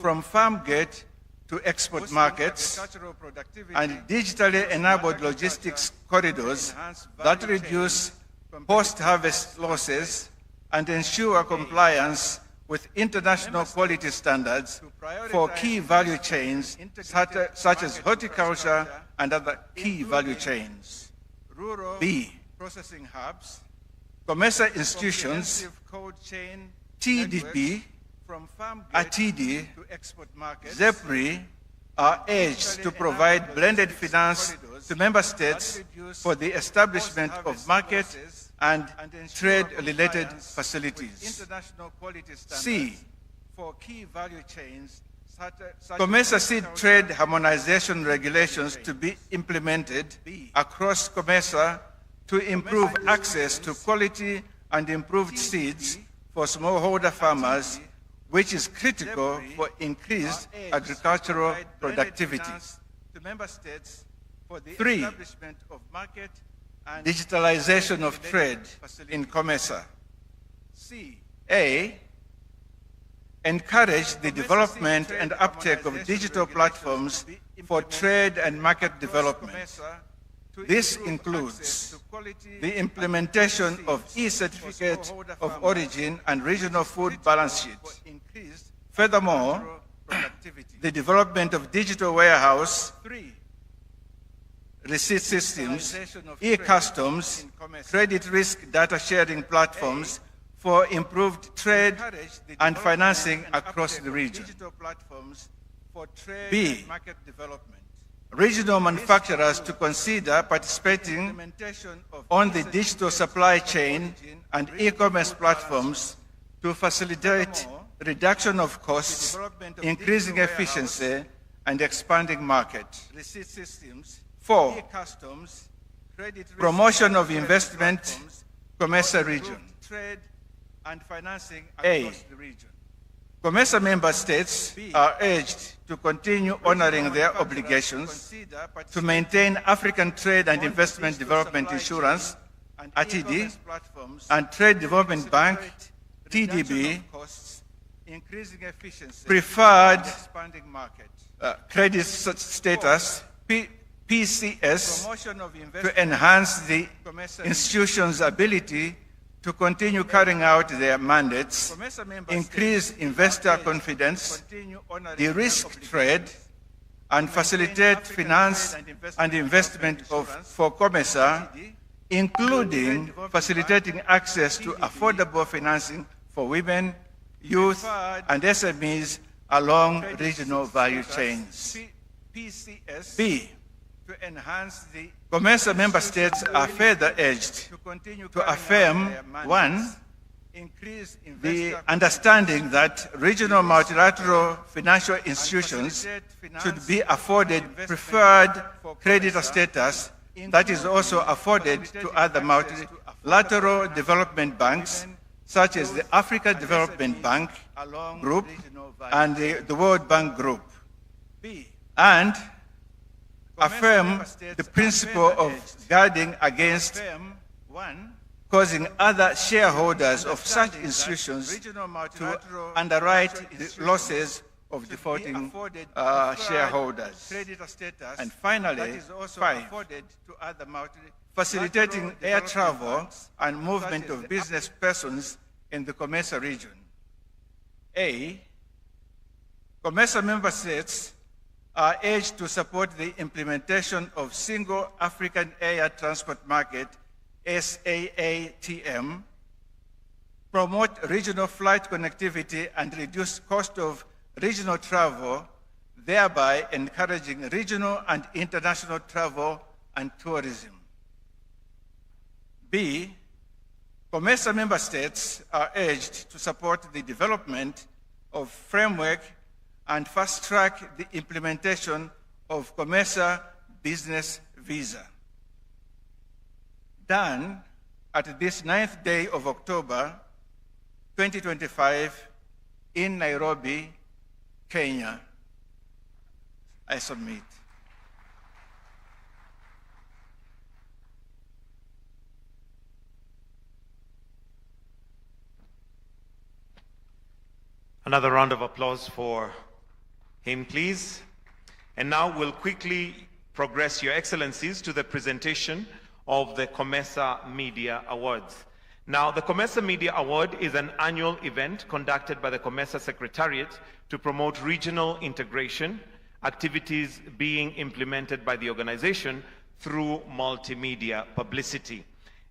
from farm gate to export markets, and digitally enabled logistics corridors that reduce post-harvest losses and ensure compliance with international quality standards for key value chains such as horticulture and other key value chains. B, processing hubs, COMESA institutions, TDP, ATD, ZEPRI are urged to provide blended finance to member states for the establishment of market and trade-related facilities. C, for key value chains, COMESA seed trade harmonization regulations to be implemented across COMESA to improve access to quality and improved seeds for smallholder farmers, which is critical for increased agricultural productivity. 3, digitalization of trade in COMESA. A, encourage the development and uptake of digital platforms for trade and market development. This includes the implementation of e-certificate of origin and regional food balance sheets. Furthermore, the development of digital warehouse, receipt systems, e-customs, credit risk data sharing platforms for improved trade and financing across the region. B, regional manufacturers to consider participating on the digital supply chain and e-commerce platforms to facilitate reduction of costs, increasing efficiency, and expanding market. 4, promotion of investment, COMESA region. A, COMESA member states are urged to continue honoring their obligations to maintain African Trade and Investment Development Insurance, ATD, and Trade Development Bank, TDB, preferred credit status, PCS, to enhance the institution's ability to continue carrying out their mandates, increase investor confidence, de-risk trade, and facilitate finance and investment for COMESA, including facilitating access to affordable financing for women, youth, and SMEs along regional value chains. B, to enhance the COMESA member states are further urged to affirm, 1, the understanding that regional multilateral financial institutions should be afforded preferred creditor status that is also afforded to other multilateral development banks, such as the Africa Development Bank Group and the World Bank Group, and affirm the principle of guarding against causing other shareholders of such institutions to underwrite the losses of defaulting shareholders. And finally, 5, facilitating air travel and movement of business persons in the COMESA region. A, COMESA member states are urged to support the implementation of Single African Air Transport Market, SAATM, promote regional flight connectivity and reduce cost of regional travel, thereby encouraging regional and international travel and tourism. B, COMESA member states are urged to support the development of framework and fast-track the implementation of COMESA Business Visa. Done at this 9th day of October 2025 in Nairobi, Kenya. I submit. Another round of applause for him, please. And now we'll quickly progress, Your Excellencies, to the presentation of the COMESA Media Awards. Now, the COMESA Media Award is an annual event conducted by the COMESA Secretariat to promote regional integration, activities being implemented by the organization through multimedia publicity.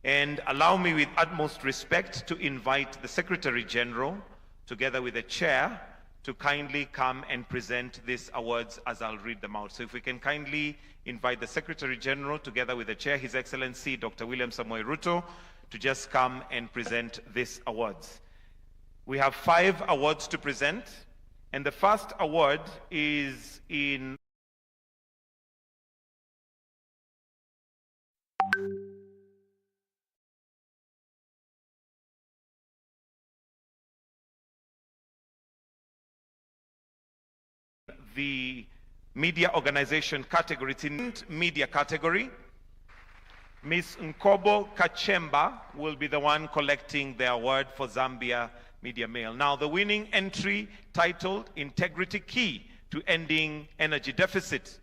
And allow me with utmost respect to invite the Secretary General, together with the Chair, to kindly come and present these awards as I'll read them out. So if we can kindly invite the Secretary General, together with the Chair, His Excellency Dr. William Samoei Ruto, to just come and present these awards. We have 5 awards to present, and the first award is in the media organization category. It's in media category. Ms. Nkobo Kachemba will be the one collecting the award for Zambia Media Mail. Now, the winning entry, titled Integrity Key to Ending Energy Deficit.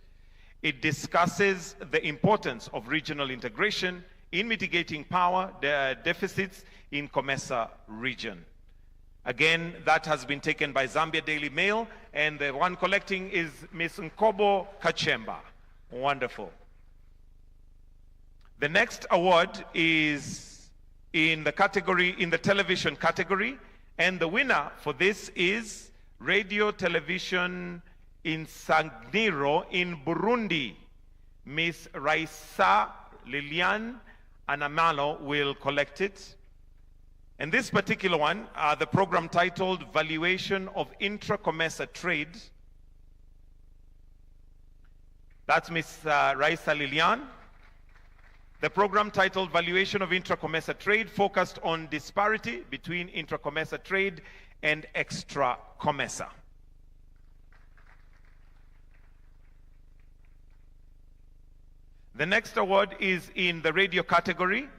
It discusses the importance of regional integration in mitigating power deficits in COMESA region. Again, that has been taken by Zambia Daily Mail, and the one collecting is Ms. Nkobo Kachemba. Wonderful. The next award is in the television category, and the winner for this is Radio Television Insanganiro in Burundi. Ms. Raisa Lilian Anamalo will collect it. And this particular one, the program titled Valuation of Intra-COMESA Trade. That's Ms. Raisa Lilian. The program titled Valuation of Intra-COMESA Trade focused on disparity between intra-COMESA trade and extra-COMESA. The next award is in the radio category,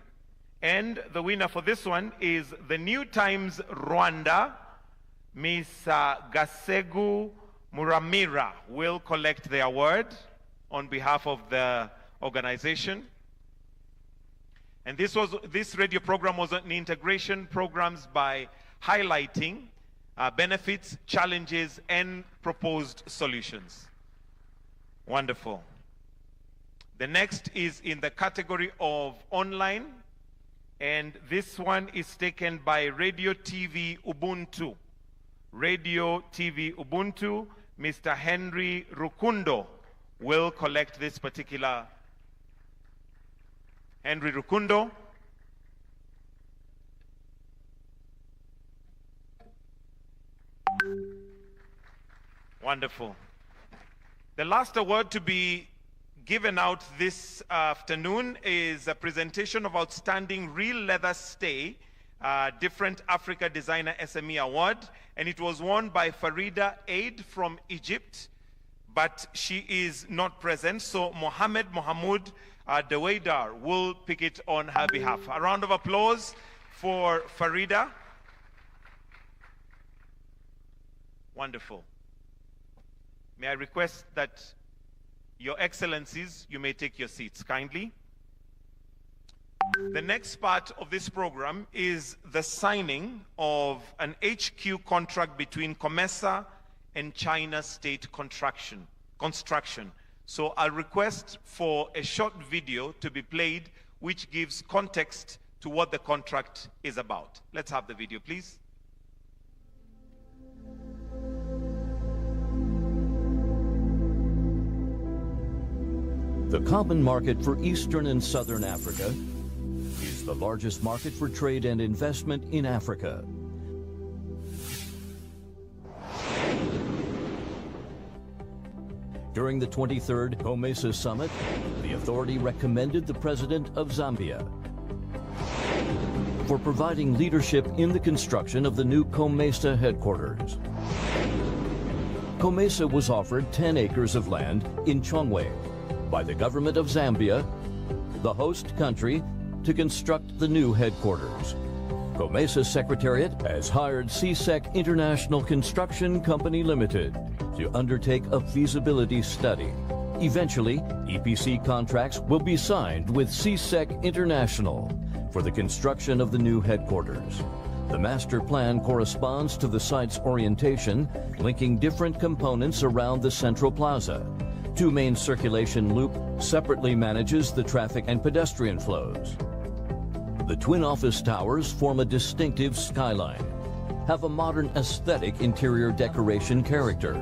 and the winner for this one is the New Times Rwanda. Ms. Gasegu Muramira will collect the award on behalf of the organization. And this radio program was an integration programs by highlighting benefits, challenges, and proposed solutions. Wonderful. The next is in the category of online, and this one is taken by Radio TV Ubuntu. Radio TV Ubuntu, Mr. Henry Rukundo will collect this particular. Henry Rukundo. Wonderful. The last award to be given out this afternoon is a presentation of Outstanding Real Leather Stay, Different Africa Designer SME Award, and it was won by Farida Aid from Egypt, but she is not present, so Mohammed Mohamud Dewaydar will pick it on her behalf. A round of applause for Farida. Wonderful. May I request that Your Excellencies, you may take your seats kindly. The next part of this program is the signing of an HQ contract between COMESA and China State Construction. So I'll request for a short video to be played which gives context to what the contract is about. Let's have the video, please. The common market for Eastern and Southern Africa is the largest market for trade and investment in Africa. During the 23rd COMESA Summit, the authority recommended the President of Zambia for providing leadership in the construction of the new COMESA headquarters. COMESA was offered 10 acres of land in Chongwe by the government of Zambia, the host country, to construct the new headquarters. COMESA's Secretariat has hired KICC International Construction Company Limited to undertake a feasibility study. Eventually, EPC contracts will be signed with KICC International for the construction of the new headquarters. The master plan corresponds to the site's orientation, linking different components around the central plaza. Two main circulation loop separately manages the traffic and pedestrian flows. The twin office towers form a distinctive skyline, have a modern aesthetic interior decoration character.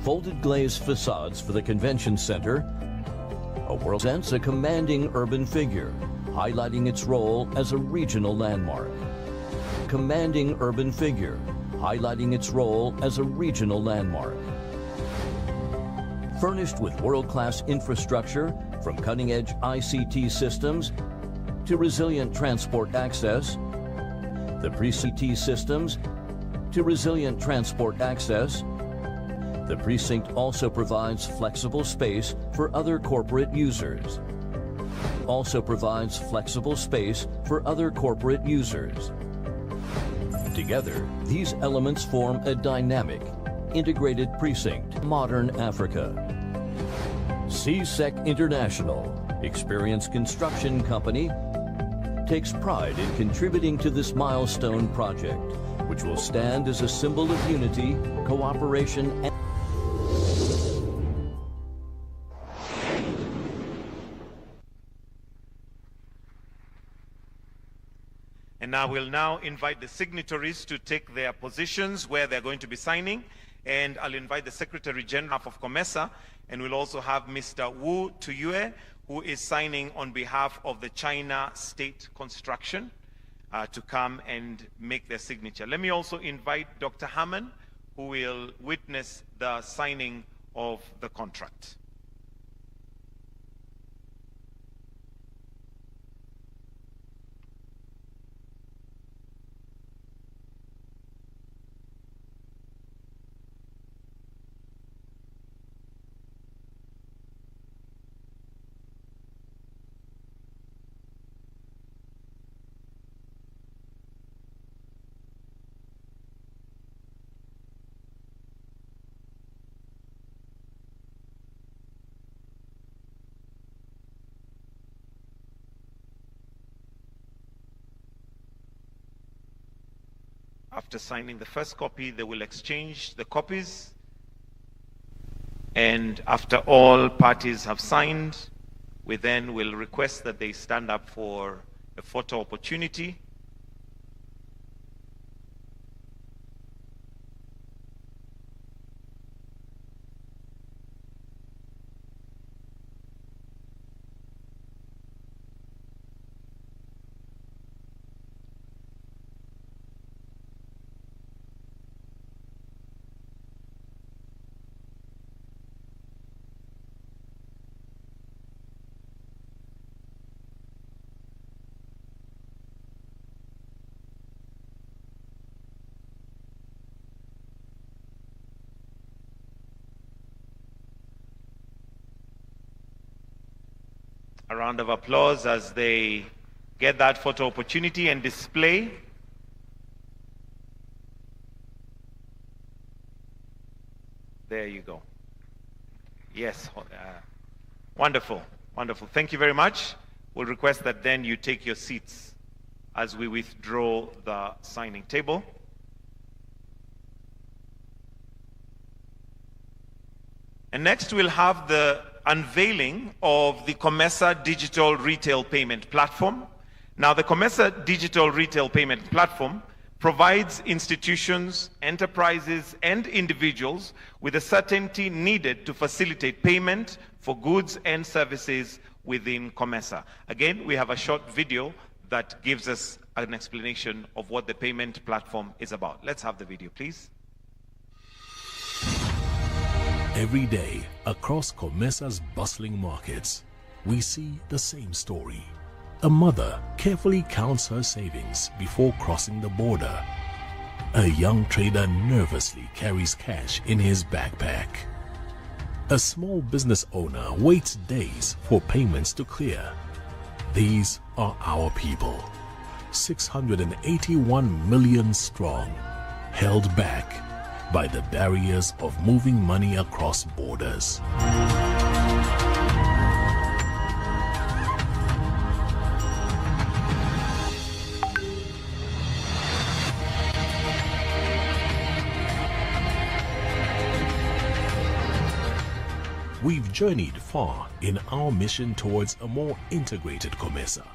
Folded glaze facades for the convention center. A world presents a commanding urban figure, highlighting its role as a regional landmark. Commanding urban figure, highlighting its role as a regional landmark. Furnished with world-class infrastructure, from cutting-edge ICT systems to resilient transport access, the pre-CT systems to resilient transport access. The precinct also provides flexible space for other corporate users. Together, these elements form a dynamic, integrated precinct, modern Africa. KICC International, experienced construction company, takes pride in contributing to this milestone project, which will stand as a symbol of unity, cooperation, and now we'll now invite the signatories to take their positions where they're going to be signing, and I'll invite the Secretary General of COMESA, and we'll also have Mr. Wu Tuyue, who is signing on behalf of the China State Construction, to come and make their signature. Let me also invite Dr. Hammond, who will witness the signing of the contract. After signing the first copy, they will exchange the copies. And after all parties have signed, we then will request that they stand up for a photo opportunity. A round of applause as they get that photo opportunity and display. There you go. Yes, wonderful, wonderful. Thank you very much. We'll request that then you take your seats as we withdraw the signing table. And next we'll have the unveiling of the COMESA Digital Retail Payment Platform. Now, the COMESA Digital Retail Payment Platform provides institutions, enterprises, and individuals with the certainty needed to facilitate payment for goods and services within COMESA. Again, we have a short video that gives us an explanation of what the payment platform is about. Let's have the video, please. Every day, across COMESA's bustling markets, we see the same story. A mother carefully counts her savings before crossing the border. A young trader nervously carries cash in his backpack. A small business owner waits days for payments to clear. These are our people, 681 million strong, held back by the barriers of moving money across borders. We've journeyed far in our mission towards a more integrated COMESA.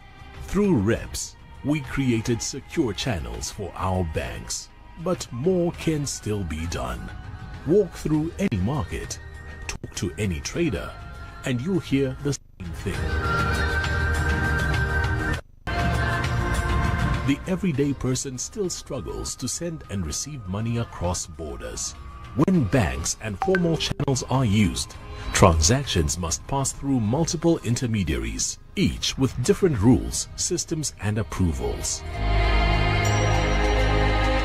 Through reps, we created secure channels for our banks, but more can still be done. Walk through any market, talk to any trader, and you'll hear the same thing. The everyday person still struggles to send and receive money across borders. When banks and formal channels are used, transactions must pass through multiple intermediaries, each with different rules, systems, and approvals.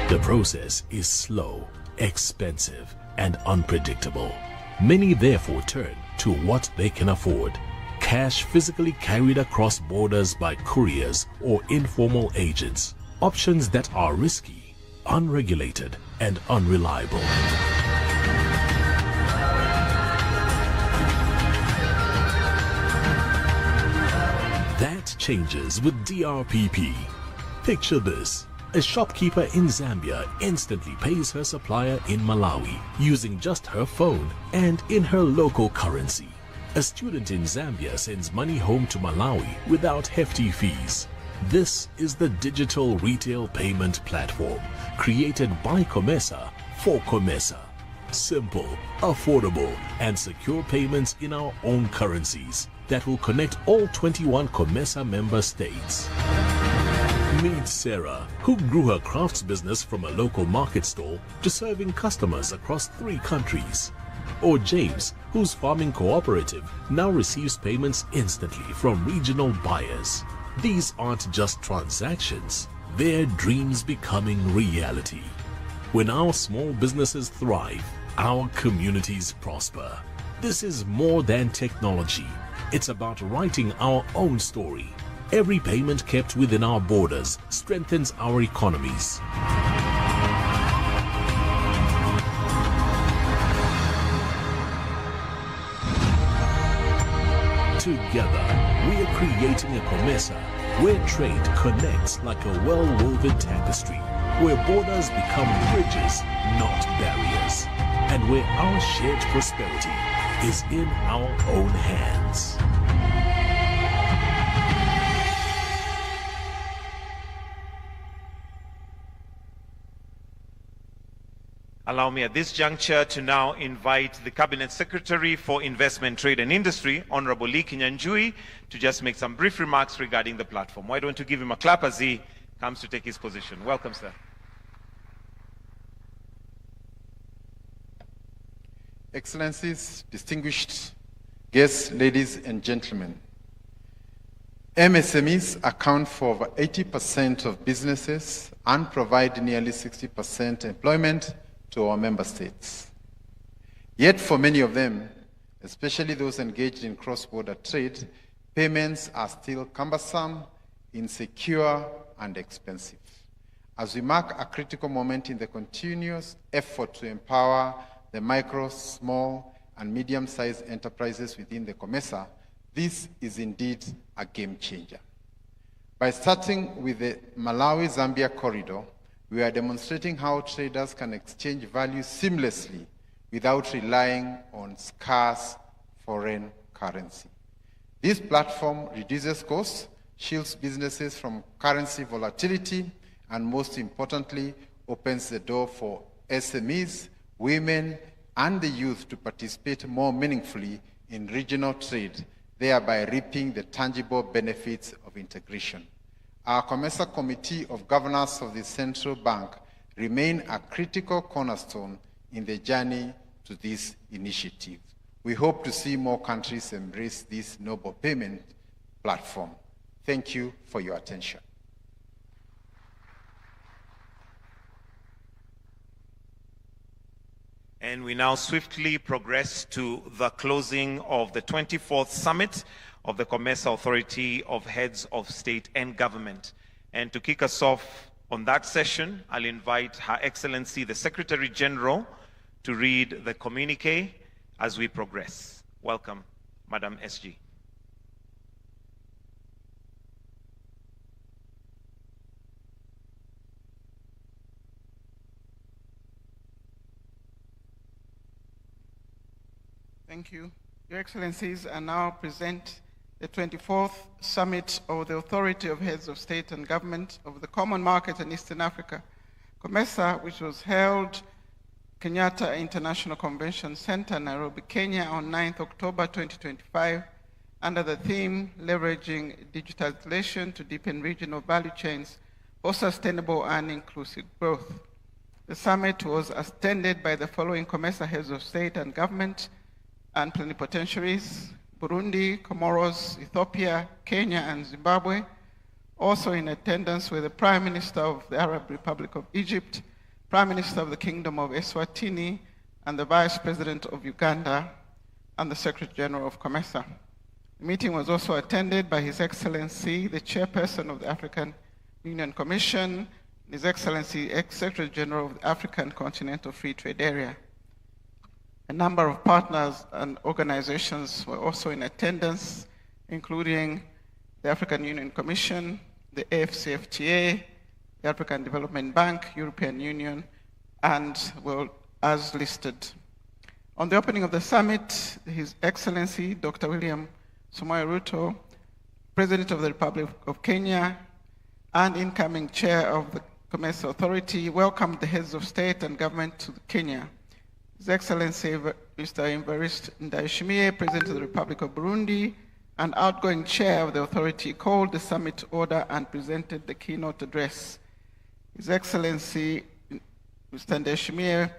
The process is slow, expensive, and unpredictable. Many therefore turn to what they can afford: cash physically carried across borders by couriers or informal agents. Options that are risky, unregulated, and unreliable. That changes with DRPP. Picture this. A shopkeeper in Zambia instantly pays her supplier in Malawi using just her phone and in her local currency. A student in Zambia sends money home to Malawi without hefty fees. This is the digital retail payment platform created by COMESA for COMESA. Simple, affordable, and secure payments in our own currencies that will connect all 21 COMESA member states. Meet Sarah, who grew her crafts business from a local market stall to serving customers across 3 countries. Or James, whose farming cooperative now receives payments instantly from regional buyers. These aren't just transactions, they're dreams becoming reality. When our small businesses thrive, our communities prosper. This is more than technology. It's about writing our own story. Every payment kept within our borders strengthens our economies. Together, we are creating a COMESA where trade connects like a well-woven tapestry, where borders become bridges, not barriers, and where our shared prosperity is in our own hands. Allow me at this juncture to now invite the Cabinet Secretary for Investment, Trade and Industry, Honorable Lee Kinyanjui, to just make some brief remarks regarding the platform. Why don't you give him a clap as he comes to take his position. Welcome, sir. Excellencies, distinguished guests, ladies and gentlemen. MSMEs account for over 80% of businesses and provide nearly 60% employment to our member states. Yet for many of them, especially those engaged in cross-border trade, payments are still cumbersome, insecure, and expensive. As we mark a critical moment in the continuous effort to empower the micro, small, and medium-sized enterprises within the COMESA, this is indeed a game changer. By starting with the Malawi-Zambia corridor, we are demonstrating how traders can exchange value seamlessly without relying on scarce foreign currency. This platform reduces costs, shields businesses from currency volatility, and most importantly, opens the door for SMEs, women, and the youth to participate more meaningfully in regional trade, thereby reaping the tangible benefits of integration. Our COMESA Committee of Governors of the Central Bank remain a critical cornerstone in the journey to this initiative. We hope to see more countries embrace this noble payment platform. Thank you for your attention. And we now swiftly progress to the closing of the 24th Summit of the COMESA Authority of Heads of State and Government. And to kick us off on that session, I'll invite Her Excellency the Secretary General to read the communiqué as we progress. Welcome, Madam SG. Thank you. Your Excellencies, I now present the 24th Summit of the Authority of Heads of State and Government of the Common Market in Eastern Africa, COMESA, which was held Kenyatta International Convention Center, Nairobi, Kenya, on 9th October 2025, under the theme, Leveraging Digitalization to Deepen Regional Value Chains for Sustainable and Inclusive Growth. The summit was attended by the following COMESA Heads of State and Government and plenipotentiaries: Burundi, Comoros, Ethiopia, Kenya, and Zimbabwe. Also in attendance were the Prime Minister of the Arab Republic of Egypt, Prime Minister of the Kingdom of Eswatini, and the Vice President of Uganda, and the Secretary General of COMESA. The meeting was also attended by His Excellency, the Chairperson of the African Union Commission, His Excellency, Secretary General of the African Continental Free Trade Area. A number of partners and organizations were also in attendance, including the African Union Commission, the AFCFTA, the African Development Bank, European Union, and well, as listed. On the opening of the summit, His Excellency Dr. William Samoei Ruto, President of the Republic of Kenya and incoming Chair of the COMESA Authority, welcomed the heads of state and government to Kenya. His Excellency Mr. Evariste Ndayishimiye, President of the Republic of Burundi and outgoing Chair of the Authority, called the summit to order and presented the keynote address. His Excellency Mr. Ndayishimiye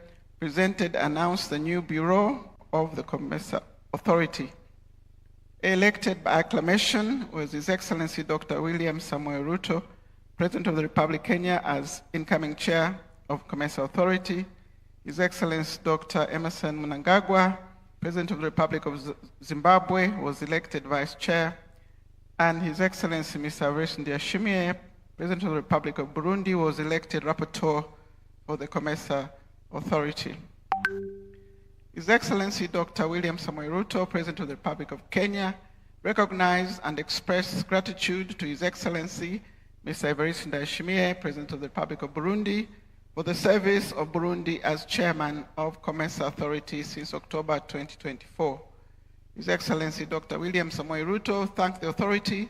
announced the new Bureau of the COMESA Authority. Elected by acclamation was His Excellency Dr. William Samoei Ruto, President of the Republic of Kenya, as incoming Chair of COMESA Authority. His Excellency Dr. Emerson Mnangagwa, President of the Republic of Zimbabwe, was elected Vice Chair, and His Excellency Mr. Evariste Ndayishimiye, President of the Republic of Burundi, was elected Rapporteur for the COMESA Authority. His Excellency Dr. William Samoei Ruto, President of the Republic of Kenya, recognized and expressed gratitude to His Excellency Mr. Evariste Ndayishimiye, President of the Republic of Burundi, for the service of Burundi as Chairman of COMESA Authority since October 2024. His Excellency Dr. William Samoei Ruto thanked the authority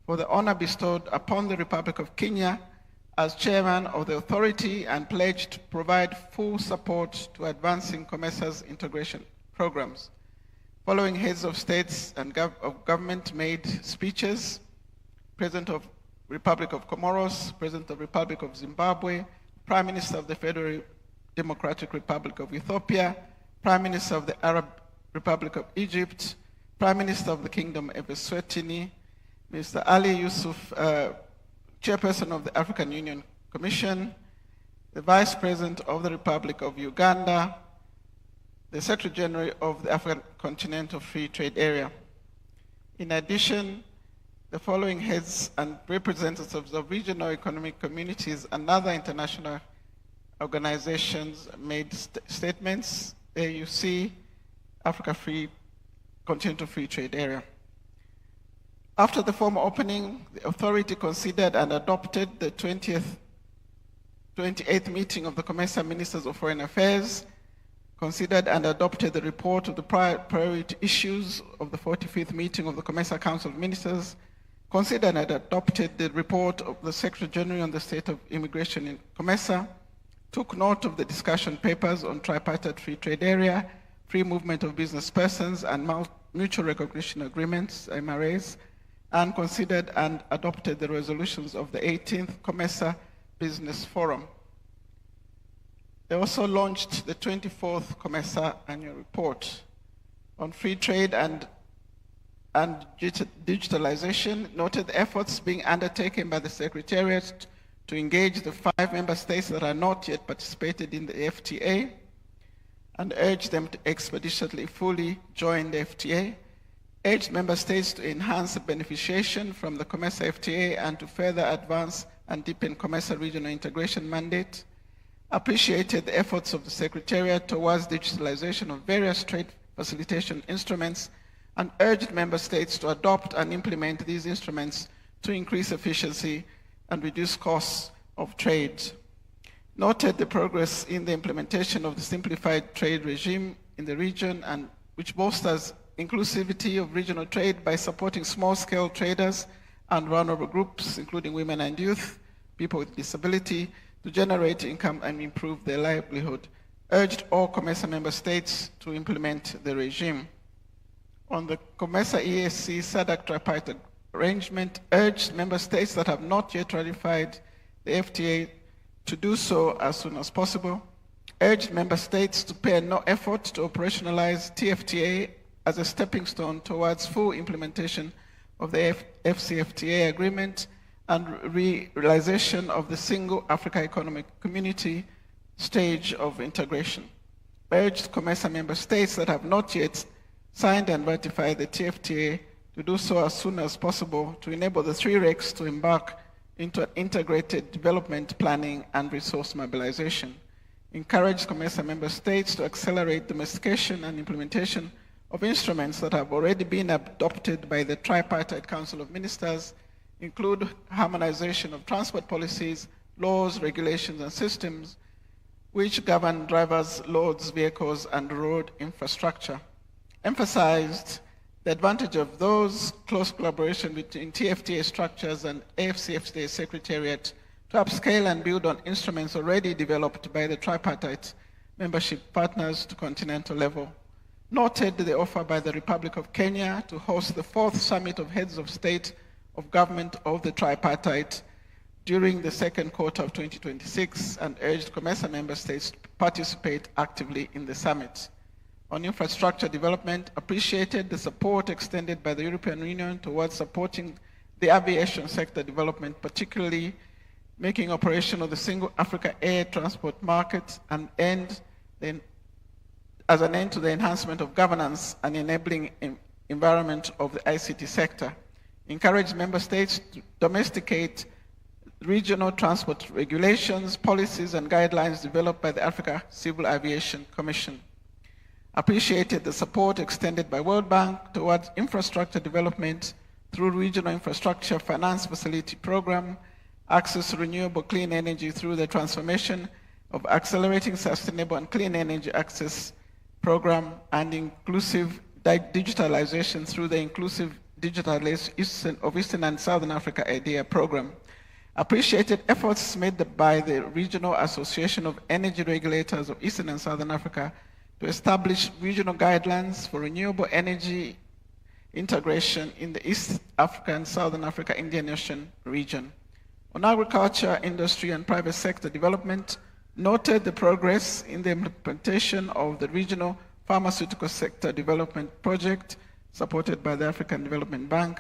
for the honor bestowed upon the Republic of Kenya as Chairman of the authority and pledged to provide full support to advancing COMESA's integration programs. Following heads of states and of government made speeches, President of Republic of Comoros, President of Republic of Zimbabwe, Prime Minister of the Federal Democratic Republic of Ethiopia, Prime Minister of the Arab Republic of Egypt, Prime Minister of the Kingdom of Eswatini, Mr. Ali Yusuf, Chairperson of the African Union Commission, the Vice President of the Republic of Uganda, the Secretary General of the African Continental Free Trade Area. In addition, the following heads and representatives of regional economic communities and other international organizations made statements. AUC, Africa Continental Free Trade Area. After the formal opening, the authority considered and adopted the 28th meeting of the COMESA Ministers of Foreign Affairs, considered and adopted the report of the priority issues of the 45th meeting of the COMESA Council of Ministers, considered and adopted the report of the Secretary General on the state of immigration in COMESA, took note of the discussion papers on tripartite free trade area, free movement of business persons, and mutual recognition agreements, MRAs, and considered and adopted the resolutions of the 18th COMESA Business Forum. They also launched the 24th COMESA Annual Report on free trade and and digitalization, noted the efforts being undertaken by the Secretariat to engage the 5 member states that are not yet participated in the FTA, and urged them to expeditiously fully join the FTA, urged member states to enhance the beneficiation from the COMESA FTA and to further advance and deepen COMESA regional integration mandate, appreciated the efforts of the Secretariat towards digitalization of various trade facilitation instruments, and urged member states to adopt and implement these instruments to increase efficiency and reduce costs of trade. Noted the progress in the implementation of the simplified trade regime in the region, and which bolsters inclusivity of regional trade by supporting small-scale traders and vulnerable groups, including women and youth, people with disability, to generate income and improve their livelihood. Urged all COMESA member states to implement the regime. On the COMESA EAC SADC tripartite arrangement, urged member states that have not yet ratified the FTA to do so as soon as possible, urged member states to spare no effort to operationalize TFTA as a stepping stone towards full implementation of the FCFTA agreement and realization of the single Africa Economic Community stage of integration. Urged COMESA member states that have not yet signed and ratified the TFTA to do so as soon as possible to enable the 3 RECs to embark into an integrated development planning and resource mobilization. Encouraged COMESA member states to accelerate domestication and implementation of instruments that have already been adopted by the Tripartite Council of Ministers, include harmonization of transport policies, laws, regulations, and systems which govern drivers, loads, vehicles, and road infrastructure. Emphasized the advantage of those close collaboration between TFTA structures and AFCFTA Secretariat to upscale and build on instruments already developed by the tripartite membership partners to continental level. Noted the offer by the Republic of Kenya to host the 4th Summit of Heads of State of Government of the Tripartite during the 2nd quarter of 2026, and urged COMESA member states to participate actively in the summit. On infrastructure development, appreciated the support extended by the European Union towards supporting the aviation sector development, particularly making operational the single Africa air transport market and as an end to the enhancement of governance and enabling environment of the ICT sector. Encourage member states to domesticate regional transport regulations, policies, and guidelines developed by the Africa Civil Aviation Commission. Appreciated the support extended by World Bank towards infrastructure development through Regional Infrastructure Finance Facility Program, access to renewable clean energy through the transformation of Accelerating Sustainable and Clean Energy Access Program, and inclusive digitalization through the Inclusive Digitalization of Eastern and Southern Africa IDEA Program. Appreciated efforts made by the Regional Association of Energy Regulators of Eastern and Southern Africa to establish regional guidelines for renewable energy integration in the East Africa and Southern Africa Indian Ocean region. On agriculture, industry, and private sector development, noted the progress in the implementation of the Regional Pharmaceutical Sector Development Project supported by the African Development Bank,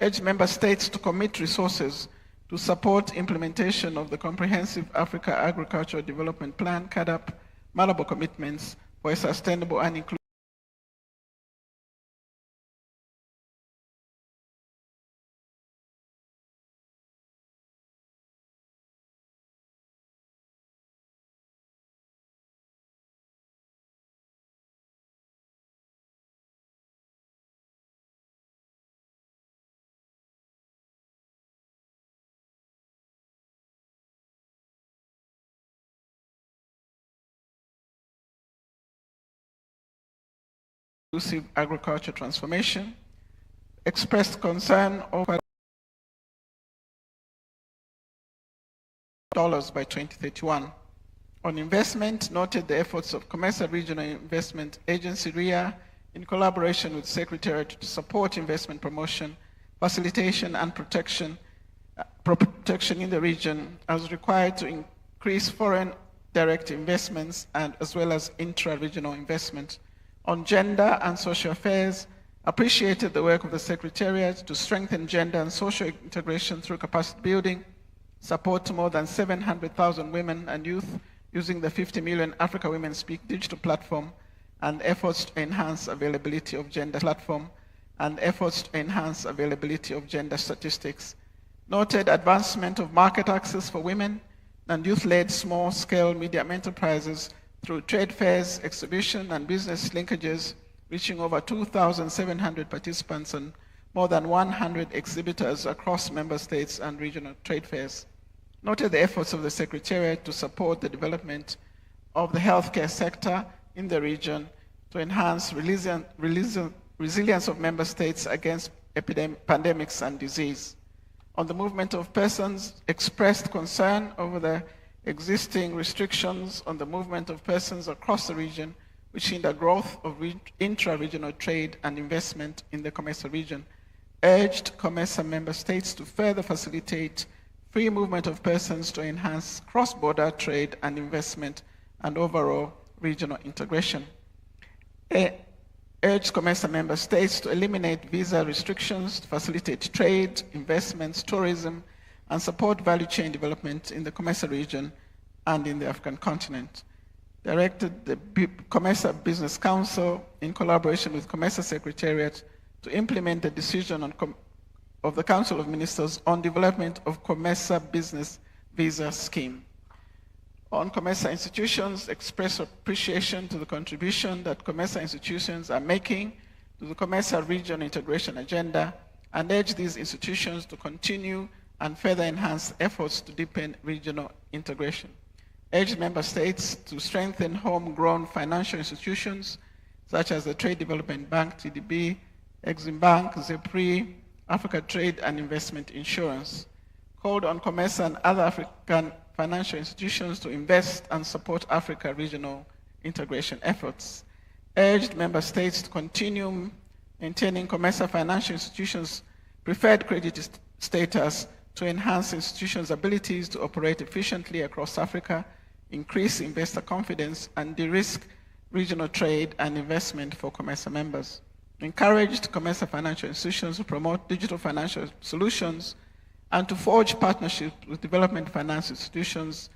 urged member states to commit resources to support implementation of the Comprehensive Africa Agricultural Development Plan, CAADP, Malabo commitments for a sustainable and inclusive agriculture transformation, expressed concern over $5 by 2031. On investment, noted the efforts of COMESA Regional Investment Agency, RIA, in collaboration with Secretariat to support investment promotion, facilitation, and protection in the region as required to increase foreign direct investments and as well as intra-regional investment. On gender and social affairs, appreciated the work of the Secretariat to strengthen gender and social integration through capacity building, support to more than 700,000 women and youth using the 50 million Africa Women Speak digital platform, and efforts to enhance availability of gender statistics. Noted advancement of market access for women and youth-led small-scale medium enterprises through trade fairs, exhibition, and business linkages, reaching over 2,700 participants and more than 100 exhibitors across member states and regional trade fairs. Noted the efforts of the Secretariat to support the development of the healthcare sector in the region to enhance resilience of member states against pandemics and disease. On the movement of persons, expressed concern over the existing restrictions on the movement of persons across the region, which hinder growth of intra-regional trade and investment in the COMESA region, urged COMESA member states to further facilitate free movement of persons to enhance cross-border trade and investment and overall regional integration. Urged COMESA member states to eliminate visa restrictions to facilitate trade, investments, tourism, and support value chain development in the COMESA region and in the African continent. Directed the COMESA Business Council, in collaboration with COMESA Secretariat, to implement the decision of the Council of Ministers on development of COMESA Business Visa Scheme. On COMESA institutions, express appreciation to the contribution that COMESA institutions are making to the COMESA region integration agenda, and urge these institutions to continue and further enhance efforts to deepen regional integration. Urge member states to strengthen homegrown financial institutions such as the Trade Development Bank, TDB, Exim Bank, ZEPRI, Africa Trade and Investment Insurance. Called on COMESA and other African financial institutions to invest and support Africa regional integration efforts. Urged member states to continue maintaining COMESA financial institutions' preferred credit status to enhance institutions' abilities to operate efficiently across Africa, increase investor confidence, and de-risk regional trade and investment for COMESA members. Encouraged COMESA financial institutions to promote digital financial solutions and to forge partnerships with development finance institutions,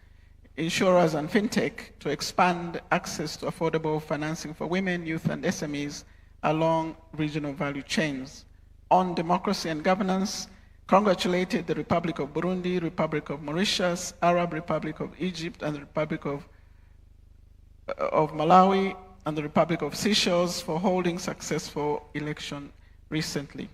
insurers, and fintech to expand access to affordable financing for women, youth, and SMEs along regional value chains. On democracy and governance, congratulated the Republic of Burundi, Republic of Mauritius, Arab Republic of Egypt, and the Republic of Malawi, and the Republic of Seychelles for holding successful election recently.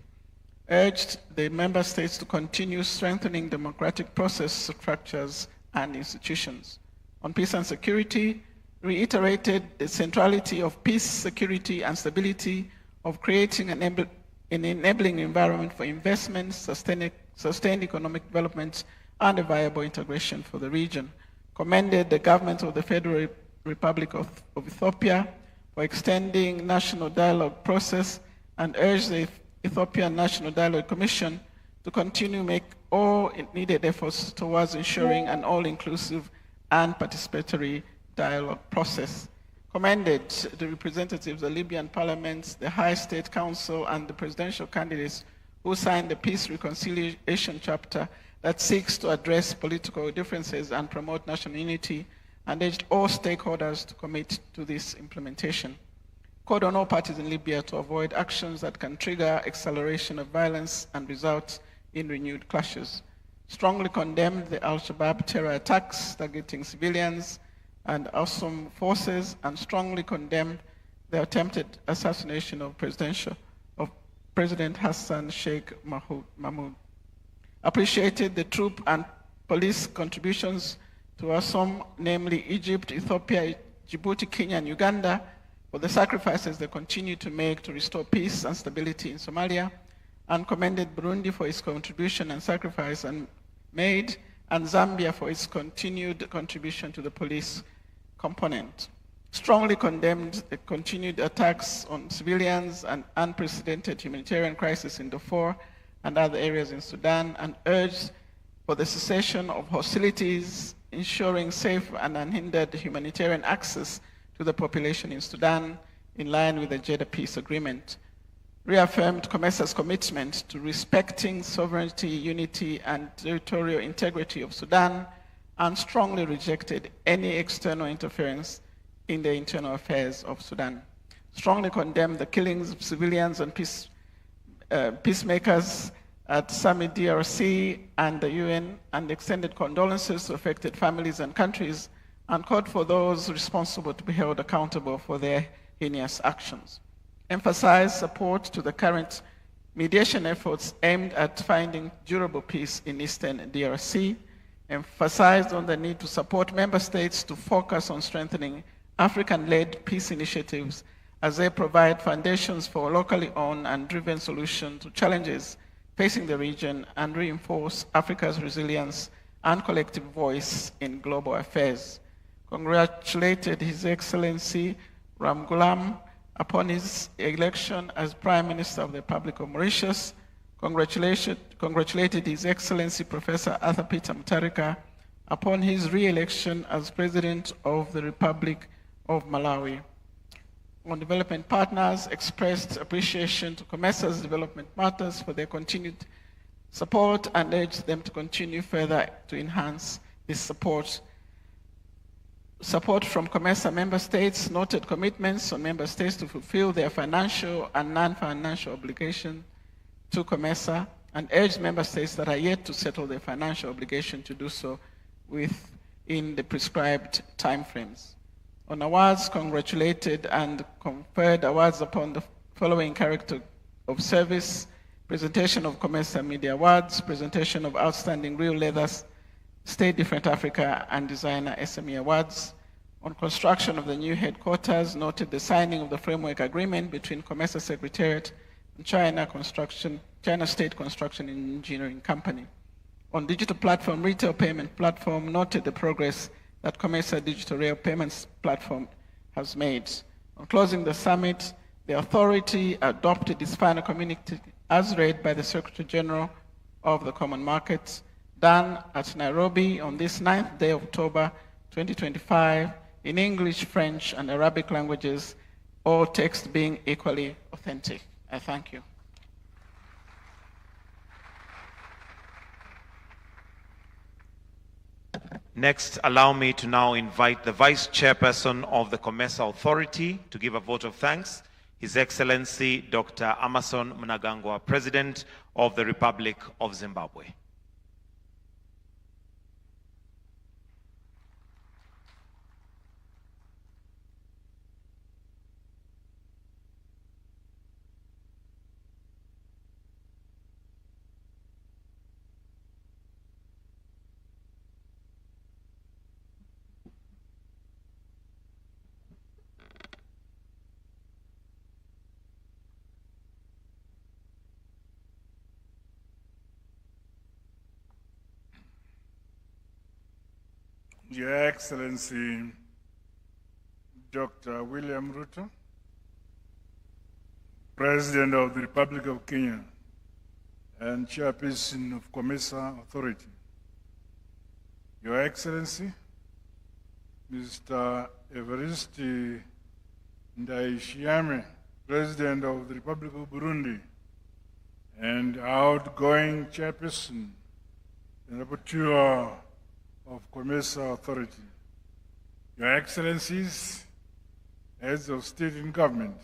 Urged the member states to continue strengthening democratic process structures and institutions. On peace and security, reiterated the centrality of peace, security, and stability, of creating an enabling environment for investment, sustained economic development, and a viable integration for the region. Commended the government of the Federal Republic of Ethiopia for extending national dialogue process, and urged the Ethiopian National Dialogue Commission to continue make all needed efforts towards ensuring an all-inclusive and participatory dialogue process. Commended the representatives of the Libyan parliaments, the High State Council, and the presidential candidates who signed the Peace Reconciliation Chapter that seeks to address political differences and promote national unity, and urged all stakeholders to commit to this implementation. Called on all parties in Libya to avoid actions that can trigger acceleration of violence and result in renewed clashes. Strongly condemned the Al-Shabaab terror attacks targeting civilians and ASOM forces, and strongly condemned the attempted assassination of President Hassan Sheikh Mahmoud. Appreciated the troop and police contributions to ASOM, namely Egypt, Ethiopia, Djibouti, Kenya, and Uganda, for the sacrifices they continue to make to restore peace and stability in Somalia, and commended Burundi for its contribution and sacrifice made, and Zambia for its continued contribution to the police component. Strongly condemned the continued attacks on civilians and unprecedented humanitarian crisis in Darfur and other areas in Sudan, and urged for the cessation of hostilities, ensuring safe and unhindered humanitarian access to the population in Sudan, in line with the Jeddah Peace Agreement. reaffirmed COMESA's commitment to respecting sovereignty, unity, and territorial integrity of Sudan, and strongly rejected any external interference in the internal affairs of Sudan. Strongly condemned the killings of civilians and peacemakers at Summit DRC and the UN, and extended condolences to affected families and countries, and called for those responsible to be held accountable for their heinous actions. Emphasized support to the current mediation efforts aimed at finding durable peace in Eastern DRC, emphasized on the need to support member states to focus on strengthening African-led peace initiatives as they provide foundations for locally owned and driven solutions to challenges facing the region and reinforce Africa's resilience and collective voice in global affairs. Congratulated His Excellency Ramgoolam upon his election as Prime Minister of the Republic of Mauritius. Congratulated His Excellency Professor Arthur Peter Mutharika upon his re-election as President of the Republic of Malawi. On development partners, expressed appreciation to COMESA's development partners for their continued support and urged them to continue further to enhance this support. Support from COMESA member states noted commitments on member states to fulfill their financial and non-financial obligations to COMESA, and urged member states that are yet to settle their financial obligation to do so within the prescribed timeframes. On awards, congratulated and conferred awards upon the following character of service: presentation of COMESA Media Awards, presentation of Outstanding Real Leathers, State Different Africa and Designer SME Awards. On construction of the new headquarters, noted the signing of the framework agreement between COMESA Secretariat and China State Construction and Engineering Company. On digital platform, retail payment platform, noted the progress that COMESA Digital Rail Payments Platform has made. On closing the summit, the authority adopted its final communique as read by the Secretary General of the Common Market, done at Nairobi on this 9th day of October 2025 in English, French, and Arabic languages, all text being equally authentic. I thank you. Next, allow me to now invite the Vice Chairperson of the COMESA Authority to give a vote of thanks, His Excellency Dr. Emmerson Mnangagwa, President of the Republic of Zimbabwe. Your Excellency, Dr. William Ruto, President of the Republic of Kenya and Chairperson of COMESA Authority. Your Excellency, Mr. Evariste Ndayishimiye, President of the Republic of Burundi and outgoing Chairperson and Rapporteur of COMESA Authority. Your Excellencies, Heads of State and Government,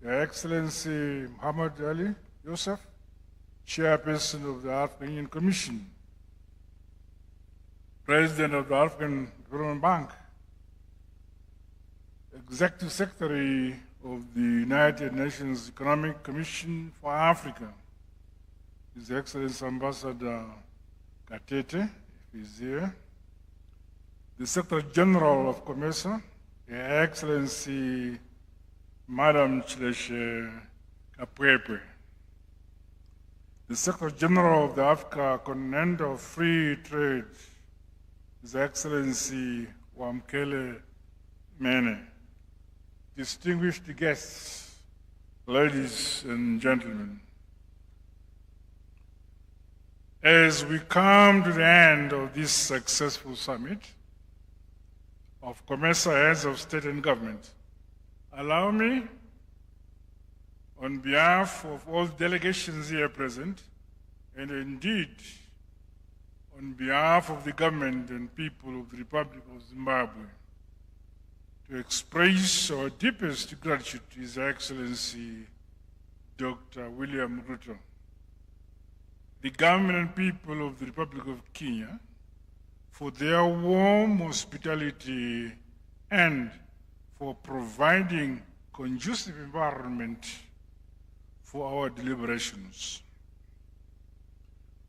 Your Excellency Muhammad Ali Yusuf, Chairperson of the African Union Commission, President of the African Development Bank, Executive Secretary of the United Nations Economic Commission for Africa, His Excellency Ambassador Katete, is here, the Secretary General of COMESA, Your Excellency Madam Chileshe Kapwepwe, the Secretary General of the Africa Continental Free Trade, His Excellency Wamkele Mene, distinguished guests, ladies and gentlemen. As we come to the end of this successful summit of COMESA Heads of State and Government, allow me, on behalf of all delegations here present, and indeed on behalf of the government and people of the Republic of Zimbabwe, to express our deepest gratitude to His Excellency Dr. William Ruto, the government and people of the Republic of Kenya, for their warm hospitality and for providing conducive environment for our deliberations.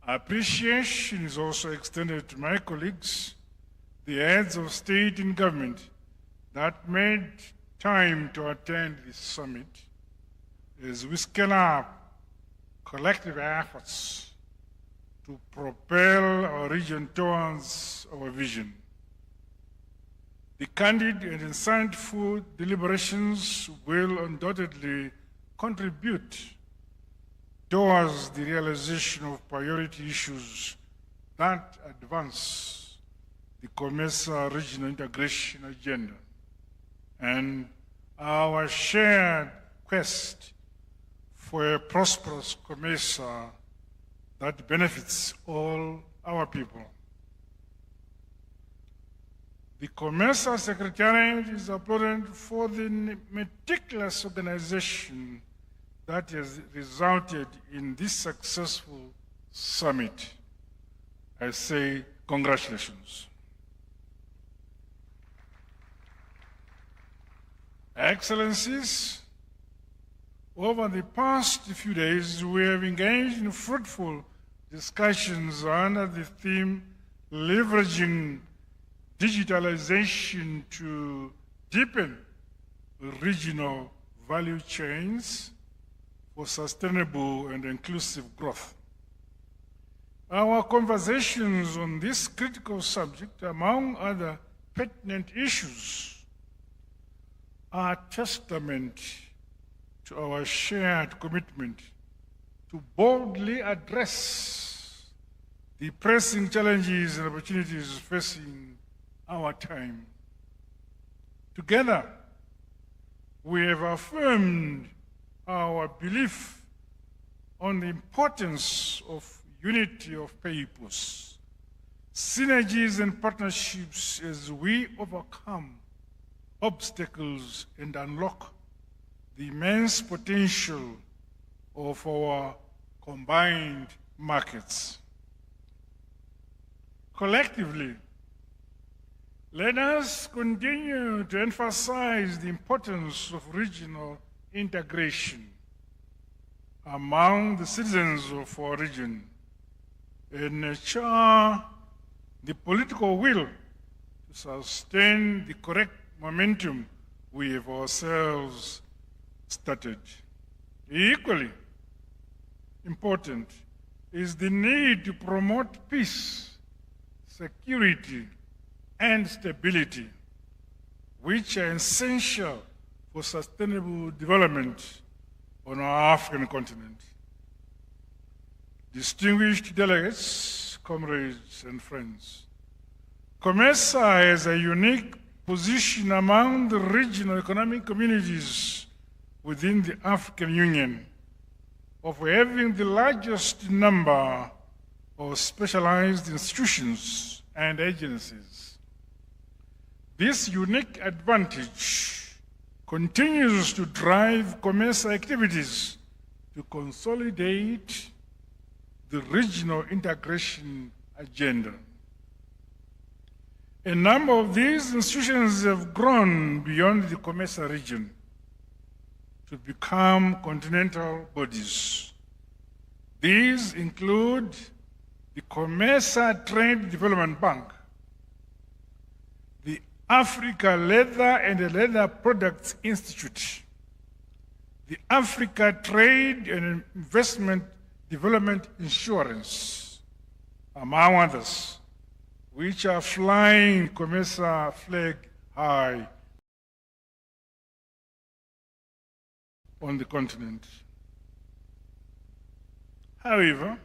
Appreciation is also extended to my colleagues, the heads of state and government that made time to attend this summit as we scale up collective efforts to propel our region towards our vision. The candid and insightful deliberations will undoubtedly contribute towards the realization of priority issues that advance the COMESA regional integration agenda and our shared quest for a prosperous COMESA that benefits all our people. The COMESA Secretariat is applauded for the meticulous organization that has resulted in this successful summit. I say congratulations. Excellencies, over the past few days, we have engaged in fruitful discussions under the theme leveraging digitalization to deepen regional value chains for sustainable and inclusive growth. Our conversations on this critical subject, among other pertinent issues, are testament to our shared commitment to boldly address the pressing challenges and opportunities facing our time. Together, we have affirmed our belief on the importance of unity of purpose, synergies and partnerships as we overcome obstacles and unlock the immense potential of our combined markets. Collectively, let us continue to emphasize the importance of regional integration among the citizens of our region and nurture the political will to sustain the correct momentum we have ourselves started. Equally important is the need to promote peace, security, and stability, which are essential for sustainable development on our African continent. Distinguished delegates, comrades, and friends, COMESA has a unique position among the regional economic communities within the African Union of having the largest number of specialized institutions and agencies. This unique advantage continues to drive COMESA activities to consolidate the regional integration agenda. A number of these institutions have grown beyond the COMESA region to become continental bodies. These include the COMESA Trade Development Bank, the Africa Leather and Leather Products Institute, the Africa Trade and Investment Development Insurance, among others, which are flying COMESA flag high on the continent. However,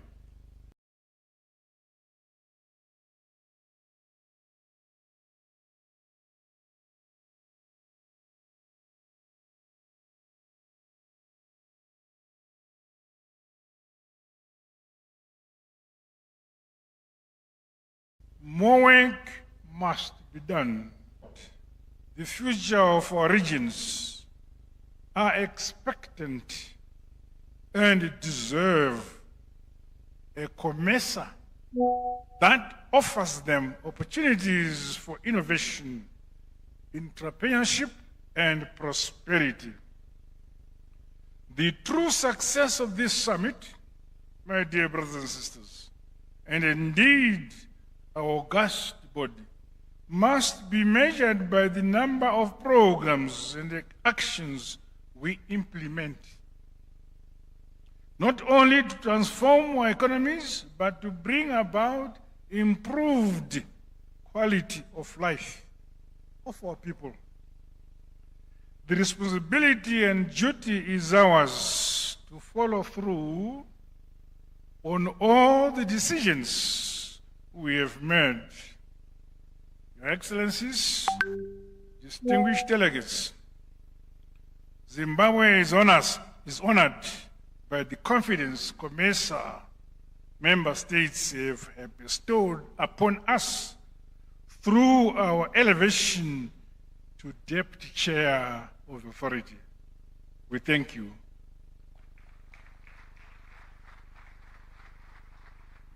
more work must be done. The future of our regions are expectant and deserve a COMESA that offers them opportunities for innovation, entrepreneurship, and prosperity. The true success of this summit, my dear brothers and sisters, and indeed our august body, must be measured by the number of programs and the actions we implement, not only to transform our economies, but to bring about improved quality of life of our people. The responsibility and duty is ours to follow through on all the decisions we have made. Your Excellencies, distinguished delegates, Zimbabwe is honored by the confidence COMESA member states have bestowed upon us through our elevation to Deputy Chair of the Authority. We thank you.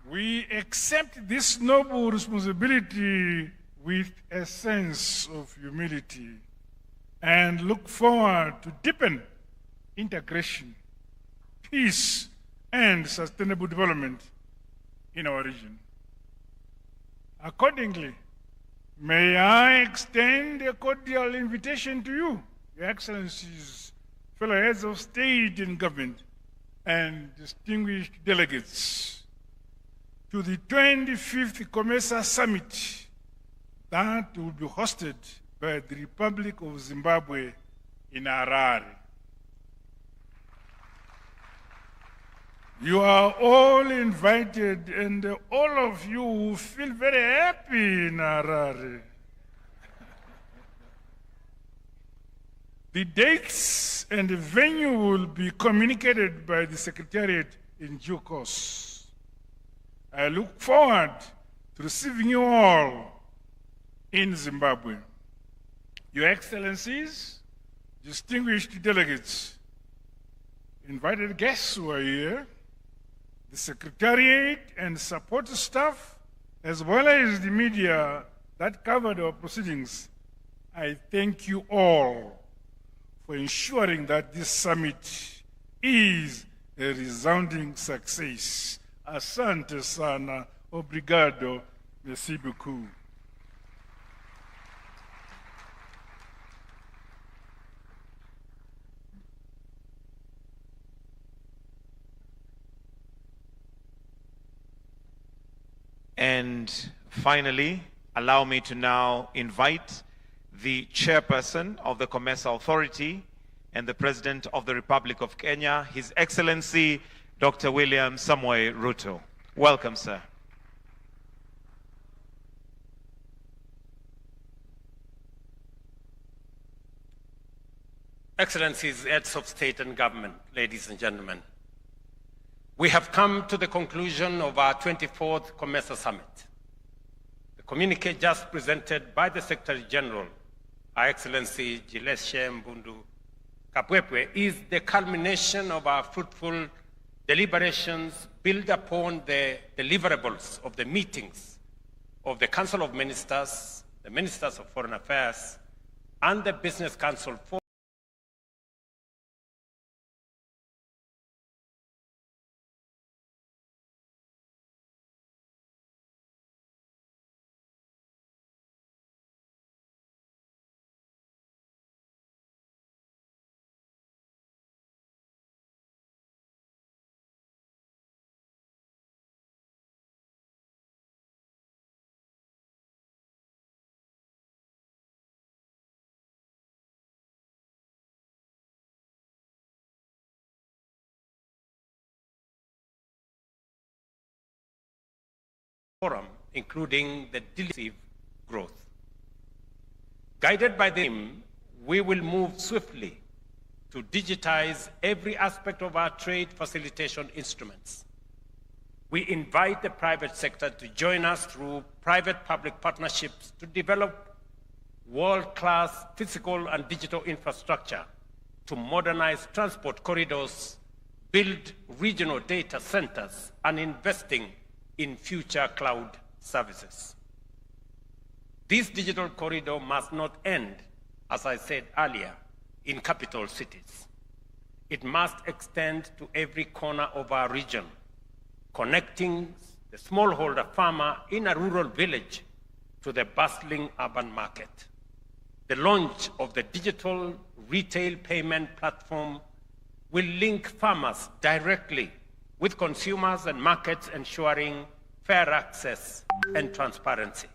We accept this noble responsibility with a sense of humility and look forward to deepen integration, peace, and sustainable development in our region. Accordingly, may I extend a cordial invitation to you, Your Excellencies, fellow heads of state and government, and distinguished delegates, to the 25th COMESA Summit that will be hosted by the Republic of Zimbabwe in Harare. You are all invited, and all of you will feel very happy in Harare. The dates and the venue will be communicated by the Secretariat in due course. I look forward to receiving you all in Zimbabwe. Your Excellencies, distinguished delegates, invited guests who are here, the Secretariat and support staff, as well as the media that covered our proceedings, I thank you all for ensuring that this summit is a resounding success. Asante sana, obrigado, merci beaucoup. And finally, allow me to now invite the chairperson of the COMESA Authority and the President of the Republic of Kenya, His Excellency, Dr. William Samoei Ruto. Welcome, sir. Excellencies, heads of state and government, ladies and gentlemen, we have come to the conclusion of our 24th COMESA Summit. The communique just presented by the Secretary General, Our Excellency Gileshe Mbundu Kapwepwe, is the culmination of our fruitful deliberations built upon the deliverables of the meetings of the Council of Ministers, the Ministers of Foreign Affairs, and the Business Council for forum, including the decisive growth. Guided by them, we will move swiftly to digitize every aspect of our trade facilitation instruments. We invite the private sector to join us through private-public partnerships to develop world-class physical and digital infrastructure to modernize transport corridors, build regional data centers, and investing in future cloud services. This digital corridor must not end, as I said earlier, in capital cities. It must extend to every corner of our region, connecting the smallholder farmer in a rural village to the bustling urban market. The launch of the digital retail payment platform will link farmers directly with consumers and markets, ensuring fair access and transparency.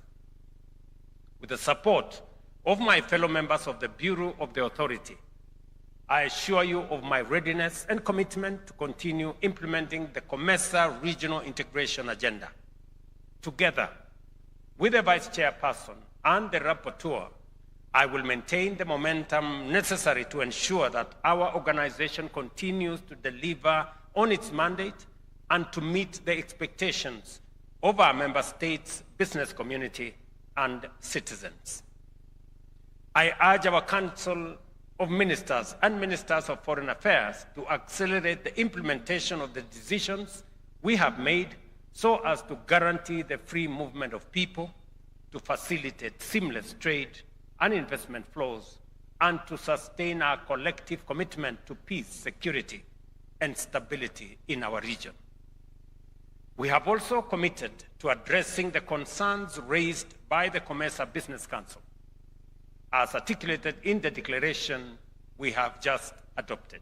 With the support of my fellow members of the Bureau of the Authority, I assure you of my readiness and commitment to continue implementing the COMESA regional integration agenda. Together with the Vice Chairperson and the Rapporteur, I will maintain the momentum necessary to ensure that our organization continues to deliver on its mandate and to meet the expectations of our member states, business community, and citizens. I urge our Council of Ministers and Ministers of Foreign Affairs to accelerate the implementation of the decisions we have made so as to guarantee the free movement of people, to facilitate seamless trade and investment flows, and to sustain our collective commitment to peace, security, and stability in our region. We have also committed to addressing the concerns raised by the COMESA Business Council, as articulated in the declaration we have just adopted.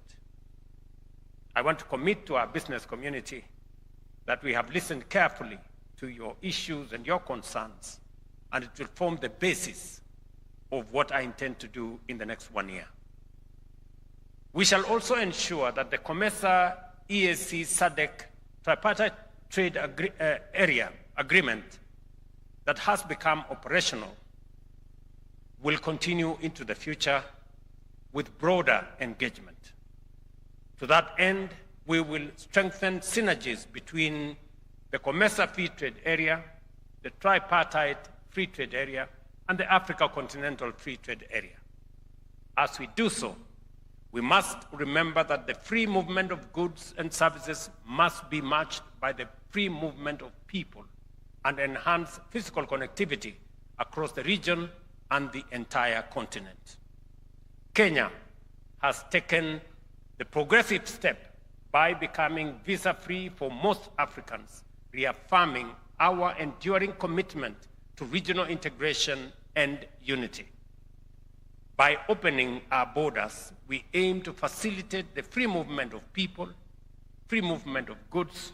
I want to commit to our business community that we have listened carefully to your issues and your concerns, and it will form the basis of what I intend to do in the next 1 year. We shall also ensure that the COMESA EAC SADC tripartite trade area agreement that has become operational will continue into the future with broader engagement. To that end, we will strengthen synergies between the COMESA Free Trade Area, the Tripartite Free Trade Area, and the Africa Continental Free Trade Area. As we do so, we must remember that the free movement of goods and services must be matched by the free movement of people and enhance physical connectivity across the region and the entire continent. Kenya has taken the progressive step by becoming visa-free for most Africans, reaffirming our enduring commitment to regional integration and unity. By opening our borders, we aim to facilitate the free movement of people, free movement of goods,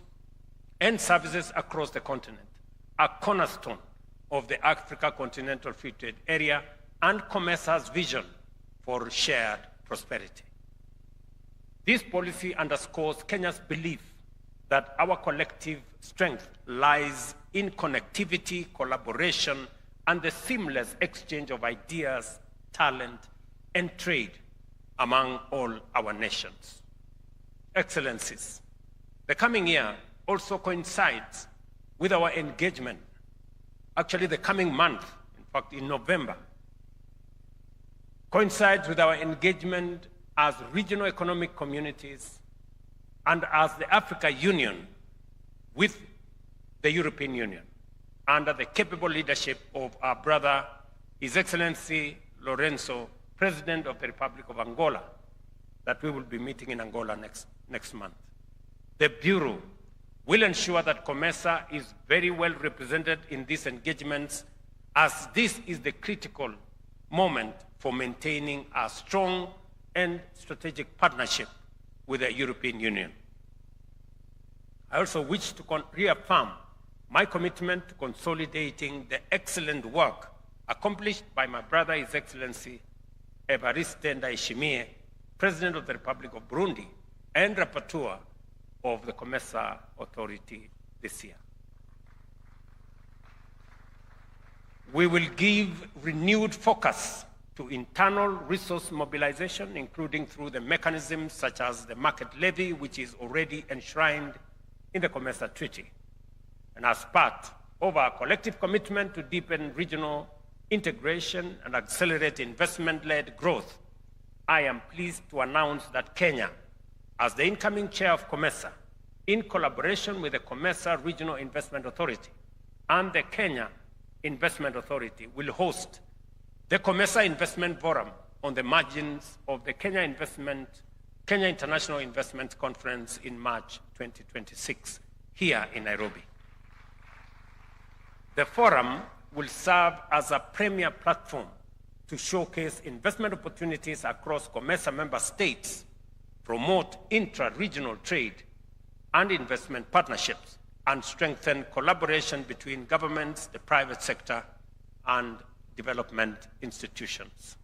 and services across the continent, a cornerstone of the Africa Continental Free Trade Area and COMESA's vision for shared prosperity. This policy underscores Kenya's belief that our collective strength lies in connectivity, collaboration, and the seamless exchange of ideas, talent, and trade among all our nations. Excellencies, the coming year also coincides with our engagement, actually the coming month, in fact in November, coincides with our engagement as regional economic communities and as the Africa Union with the European Union, under the capable leadership of our brother, His Excellency Lorenzo, President of the Republic of Angola, that we will be meeting in Angola next month. The Bureau will ensure that COMESA is very well represented in these engagements, as this is the critical moment for maintaining a strong and strategic partnership with the European Union. I also wish to reaffirm my commitment to consolidating the excellent work accomplished by my brother, His Excellency Evariste Ndayishimiye, President of the Republic of Burundi and Rapporteur of the COMESA Authority this year. We will give renewed focus to internal resource mobilization, including through the mechanisms such as the market levy, which is already enshrined in the COMESA Treaty, And as part of our collective commitment to deepen regional integration and accelerate investment-led growth, I am pleased to announce that Kenya, as the incoming chair of COMESA, in collaboration with the COMESA Regional Investment Authority and the Kenya Investment Authority, will host the COMESA Investment Forum on the margins of the Kenya International Investment Conference in March 2026, here in Nairobi. The forum will serve as a premier platform to showcase investment opportunities across COMESA member states, promote intra-regional trade and investment partnerships, and strengthen collaboration between governments, the private sector, and development institutions.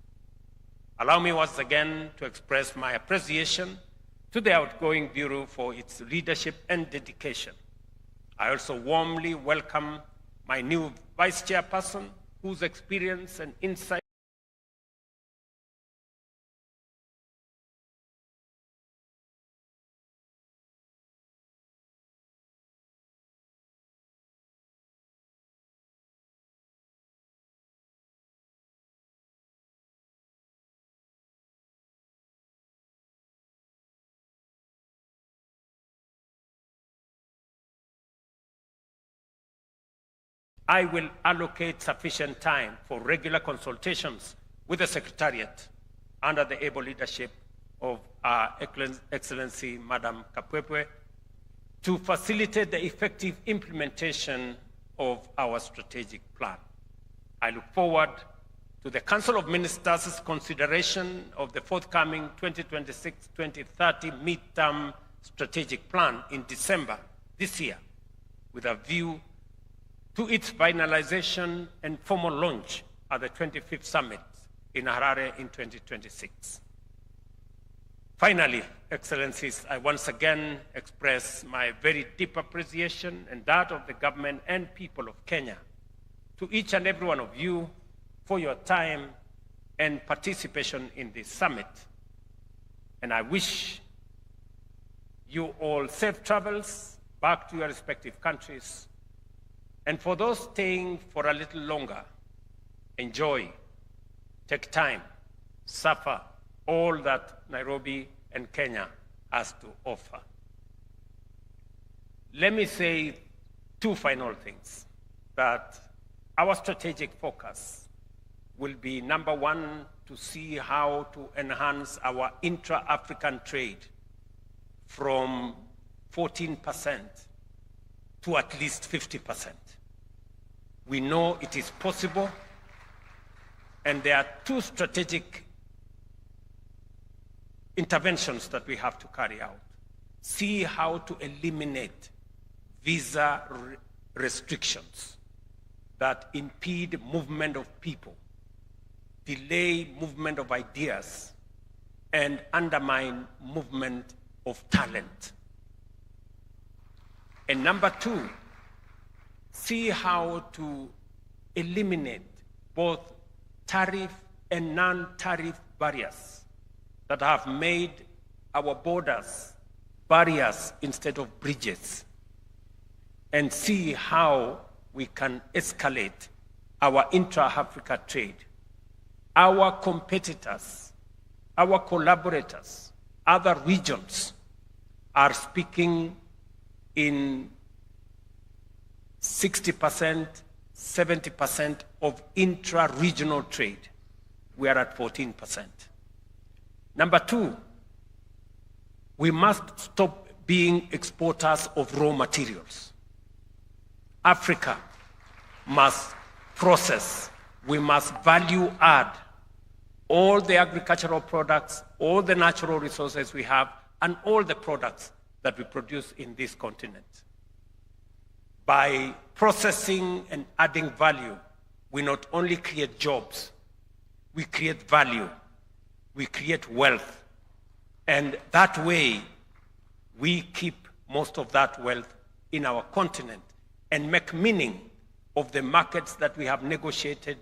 Allow me once again to express my appreciation to the outgoing Bureau for its leadership and dedication. I also warmly welcome my new Vice Chairperson, whose experience and insight I will allocate sufficient time for regular consultations with the Secretariat under the able leadership of our Excellency, Madam Kapwepwe, to facilitate the effective implementation of our strategic plan. I look forward to the Council of Ministers' consideration of the forthcoming 2026-2030 midterm strategic plan in December this year, with a view to its finalization and formal launch at the 25th Summit in Harare in 2026. Finally, Excellencies, I once again express my very deep appreciation and that of the government and people of Kenya to each and every one of you for your time and participation in this summit. And I wish you all safe travels back to your respective countries. And for those staying for a little longer, enjoy, take time, suffer all that Nairobi and Kenya has to offer. Let me say two final things. That our strategic focus will be, number one, to see how to enhance our intra-African trade from 14% to at least 50%. We know it is possible, and there are two strategic interventions that we have to carry out. See how to eliminate visa restrictions that impede movement of people, delay movement of ideas, and undermine movement of talent. And number two, see how to eliminate both tariff and non-tariff barriers that have made our borders barriers instead of bridges, and see how we can escalate our intra-Africa trade. Our competitors, our collaborators, other regions are speaking in 60%, 70% of intra-regional trade. We are at 14%. Number two, we must stop being exporters of raw materials. Africa must process, we must value add all the agricultural products, all the natural resources we have, and all the products that we produce in this continent. By processing and adding value, we not only create jobs, we create value, we create wealth, and that way we keep most of that wealth in our continent and make meaning of the markets that we have negotiated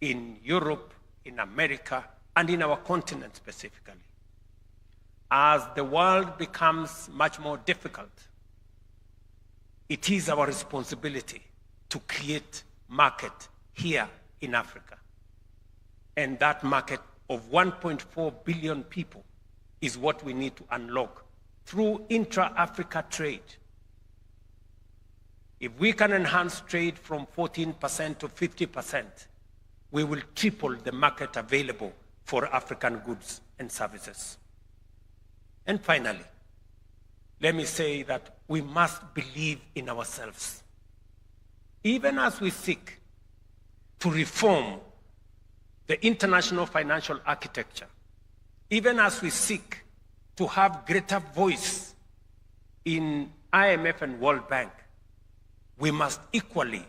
in Europe, in America, and in our continent specifically. As the world becomes much more difficult, it is our responsibility to create market here in Africa. And that market of 1.4 billion people is what we need to unlock through intra-Africa trade. If we can enhance trade from 14% to 50%, we will triple the market available for African goods and services. And finally, let me say that we must believe in ourselves. Even as we seek to reform the international financial architecture, even as we seek to have greater voice in IMF and World Bank, we must equally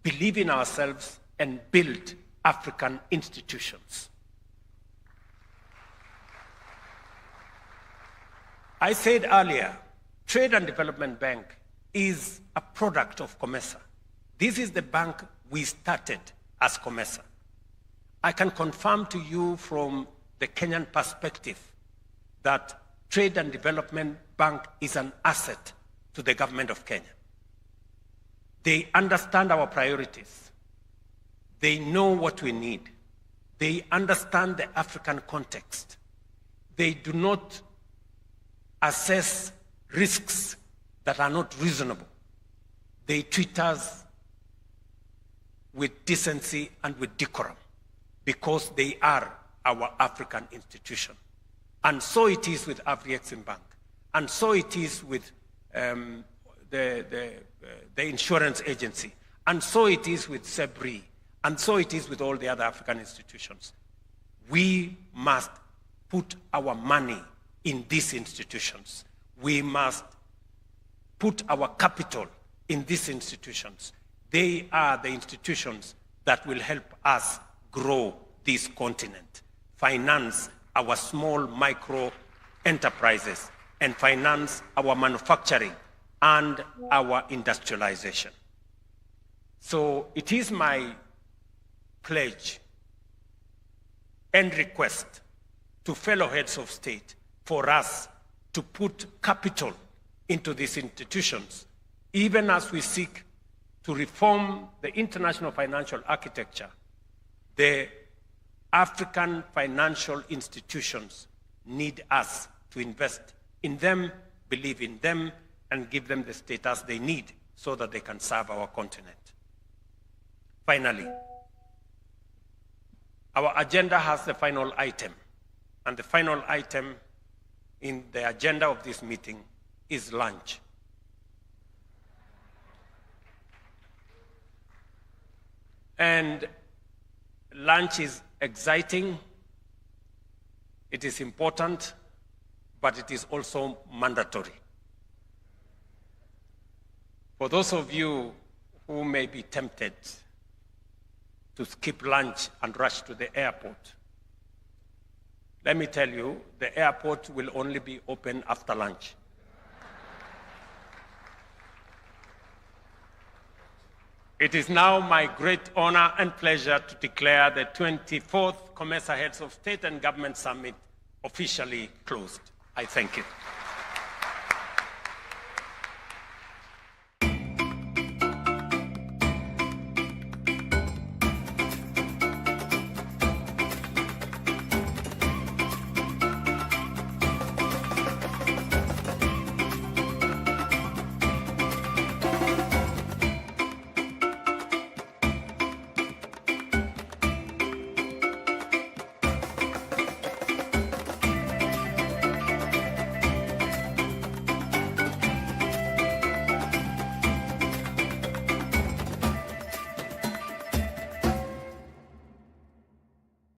believe in ourselves and build African institutions. I said earlier, Trade and Development Bank is a product of COMESA. This is the bank we started as COMESA. I can confirm to you from the Kenyan perspective that Trade and Development Bank is an asset to the government of Kenya. They understand our priorities. They know what we need. They understand the African context. They do not assess risks that are not reasonable. They treat us with decency and with decorum because they are our African institution. And so it is with Afrexim Bank. And so it is with the insurance agency. And so it is with SEBRI. And so it is with all the other African institutions. We must put our money in these institutions. We must put our capital in these institutions. They are the institutions that will help us grow this continent, finance our small micro enterprises, and finance our manufacturing and our industrialization. So it is my pledge and request to fellow heads of state for us to put capital into these institutions, even as we seek to reform the international financial architecture. The African financial institutions need us to invest in them, believe in them, and give them the status they need so that they can serve our continent. Finally, our agenda has the final item, and the final item in the agenda of this meeting is lunch. And lunch is exciting, it is important, but it is also mandatory. For those of you who may be tempted to skip lunch and rush to the airport, let me tell you, the airport will only be open after lunch. It is now my great honor and pleasure to declare the 24th COMESA Heads of State and Government Summit officially closed. I thank you.